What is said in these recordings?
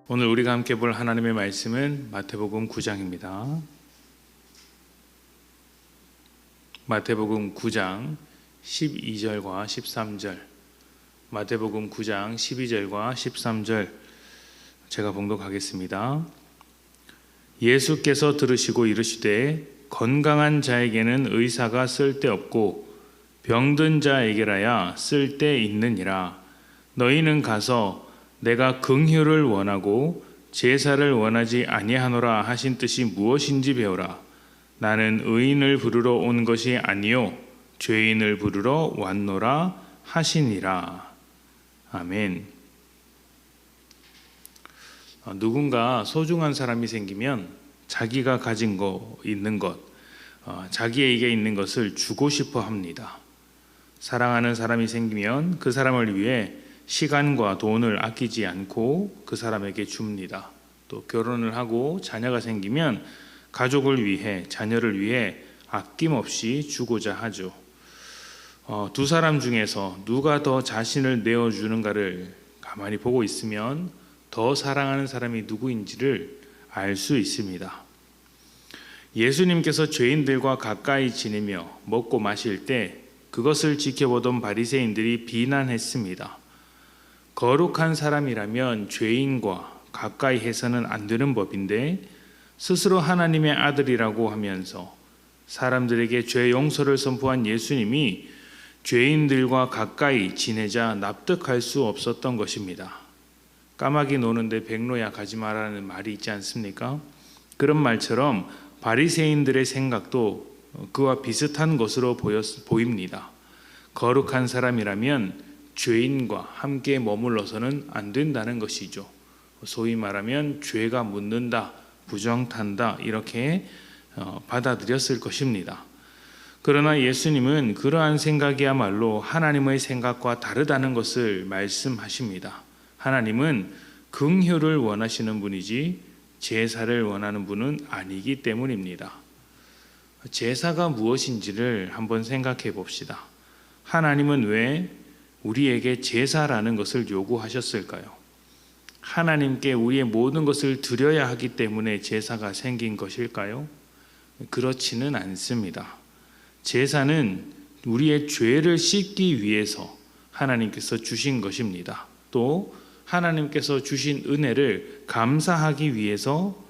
오늘 우리가 함께 볼 하나님의 말씀은 마태복음 9장입니다. 마태복음 9장 12절과 13절, 마태복음 9장 12절과 13절 제가 봉독하겠습니다. 예수께서 들으시고 이르시되 건강한 자에게는 의사가 쓸데없고 병든 자에게라야 쓸데있느니라. 너희는 가서 내가 긍휼을 원하고 제사를 원하지 아니하노라 하신 뜻이 무엇인지 배우라. 나는 의인을 부르러 온 것이 아니요 죄인을 부르러 왔노라 하시니라. 아멘. 누군가 소중한 사람이 생기면 자기가 가진 거, 있는 것, 자기에게 있는 것을 주고 싶어 합니다. 사랑하는 사람이 생기면 그 사람을 위해 시간과 돈을 아끼지 않고 그 사람에게 줍니다. 또 결혼을 하고 자녀가 생기면 가족을 위해, 자녀를 위해 아낌없이 주고자 하죠. 두 사람 중에서 누가 더 자신을 내어주는가를 가만히 보고 있으면 더 사랑하는 사람이 누구인지를 알 수 있습니다. 예수님께서 죄인들과 가까이 지내며 먹고 마실 때 그것을 지켜보던 바리새인들이 비난했습니다. 거룩한 사람이라면 죄인과 가까이 해서는 안 되는 법인데 스스로 하나님의 아들이라고 하면서 사람들에게 죄 용서를 선포한 예수님이 죄인들과 가까이 지내자 납득할 수 없었던 것입니다. 까마귀 노는데 백로야 가지 마라는 말이 있지 않습니까? 그런 말처럼 바리새인들의 생각도 그와 비슷한 것으로 보입니다. 거룩한 사람이라면 죄인과 함께 머물러서는 안 된다는 것이죠. 소위 말하면 죄가 묻는다, 부정탄다 이렇게 받아들였을 것입니다. 그러나 예수님은 그러한 생각이야말로 하나님의 생각과 다르다는 것을 말씀하십니다. 하나님은 긍휼을 원하시는 분이지 제사를 원하는 분은 아니기 때문입니다. 제사가 무엇인지를 한번 생각해 봅시다. 하나님은 왜 우리에게 제사라는 것을 요구하셨을까요? 하나님께 우리의 모든 것을 드려야 하기 때문에 제사가 생긴 것일까요? 그렇지는 않습니다. 제사는 우리의 죄를 씻기 위해서 하나님께서 주신 것입니다. 또 하나님께서 주신 은혜를 감사하기 위해서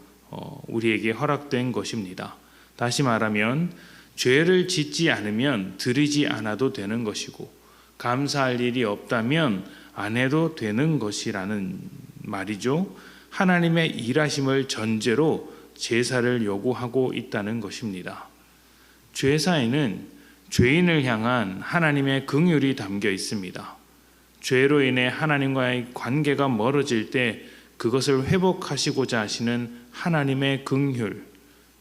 우리에게 허락된 것입니다. 다시 말하면 죄를 짓지 않으면 드리지 않아도 되는 것이고 감사할 일이 없다면 안 해도 되는 것이라는 말이죠. 하나님의 일하심을 전제로 제사를 요구하고 있다는 것입니다. 제사에는 죄인을 향한 하나님의 긍휼이 담겨 있습니다. 죄로 인해 하나님과의 관계가 멀어질 때 그것을 회복하시고자 하시는 하나님의 긍휼,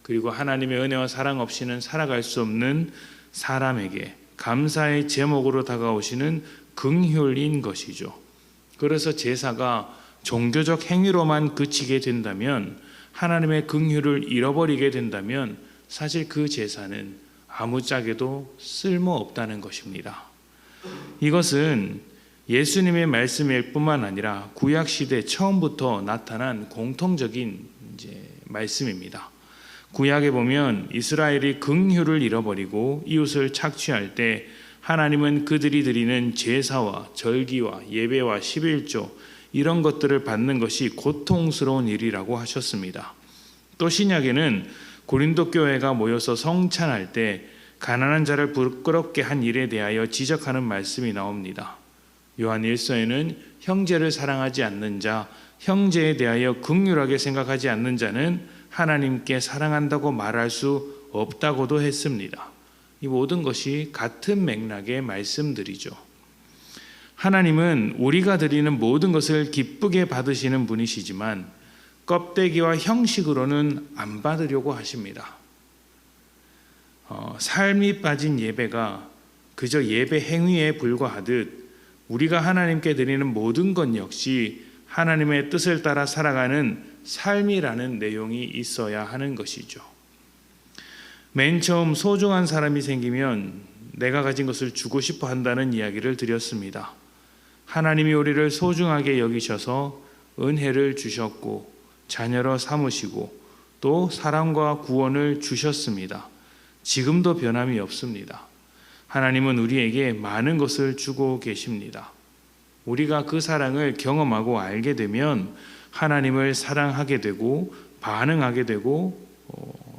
그리고 하나님의 은혜와 사랑 없이는 살아갈 수 없는 사람에게 감사의 제목으로 다가오시는 긍휼인 것이죠. 그래서 제사가 종교적 행위로만 그치게 된다면, 하나님의 긍휼을 잃어버리게 된다면 사실 그 제사는 아무짝에도 쓸모없다는 것입니다. 이것은 예수님의 말씀일 뿐만 아니라 구약시대 처음부터 나타난 공통적인 말씀입니다. 구약에 보면 이스라엘이 긍휼을 잃어버리고 이웃을 착취할 때 하나님은 그들이 드리는 제사와 절기와 예배와 11조 이런 것들을 받는 것이 고통스러운 일이라고 하셨습니다. 또 신약에는 고린도 교회가 모여서 성찬할 때 가난한 자를 부끄럽게 한 일에 대하여 지적하는 말씀이 나옵니다. 요한 1서에는 형제를 사랑하지 않는 자, 형제에 대하여 긍휼하게 생각하지 않는 자는 하나님께 사랑한다고 말할 수 없다고도 했습니다. 이 모든 것이 같은 맥락의 말씀들이죠. 하나님은 우리가 드리는 모든 것을 기쁘게 받으시는 분이시지만 껍데기와 형식으로는 안 받으려고 하십니다. 삶이 빠진 예배가 그저 예배 행위에 불과하듯 우리가 하나님께 드리는 모든 것 역시 하나님의 뜻을 따라 살아가는 삶이라는 내용이 있어야 하는 것이죠. 맨 처음 소중한 사람이 생기면 내가 가진 것을 주고 싶어 한다는 이야기를 드렸습니다. 하나님이 우리를 소중하게 여기셔서 은혜를 주셨고 자녀로 삼으시고 또 사랑과 구원을 주셨습니다. 지금도 변함이 없습니다. 하나님은 우리에게 많은 것을 주고 계십니다. 우리가 그 사랑을 경험하고 알게 되면 하나님을 사랑하게 되고 반응하게 되고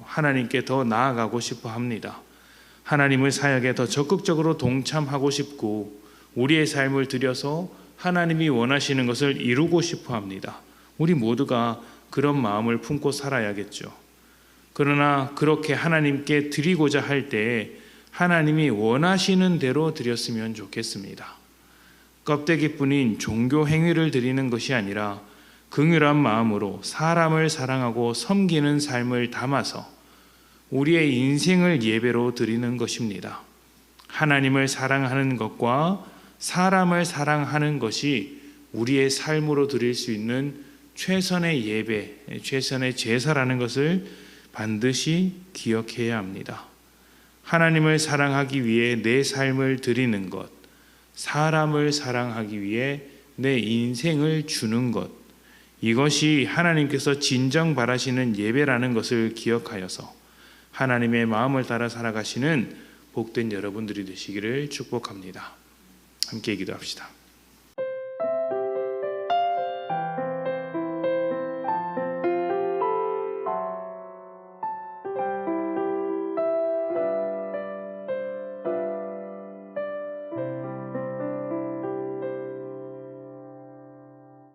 하나님께 더 나아가고 싶어 합니다. 하나님의 사역에 더 적극적으로 동참하고 싶고 우리의 삶을 들여서 하나님이 원하시는 것을 이루고 싶어 합니다. 우리 모두가 그런 마음을 품고 살아야겠죠. 그러나 그렇게 하나님께 드리고자 할 때 하나님이 원하시는 대로 드렸으면 좋겠습니다. 껍데기뿐인 종교 행위를 드리는 것이 아니라 긍휼한 마음으로 사람을 사랑하고 섬기는 삶을 담아서 우리의 인생을 예배로 드리는 것입니다. 하나님을 사랑하는 것과 사람을 사랑하는 것이 우리의 삶으로 드릴 수 있는 최선의 예배, 최선의 제사라는 것을 반드시 기억해야 합니다. 하나님을 사랑하기 위해 내 삶을 드리는 것, 사람을 사랑하기 위해 내 인생을 주는 것, 이것이 하나님께서 진정 바라시는 예배라는 것을 기억하여서 하나님의 마음을 따라 살아가시는 복된 여러분들이 되시기를 축복합니다. 함께 기도합시다.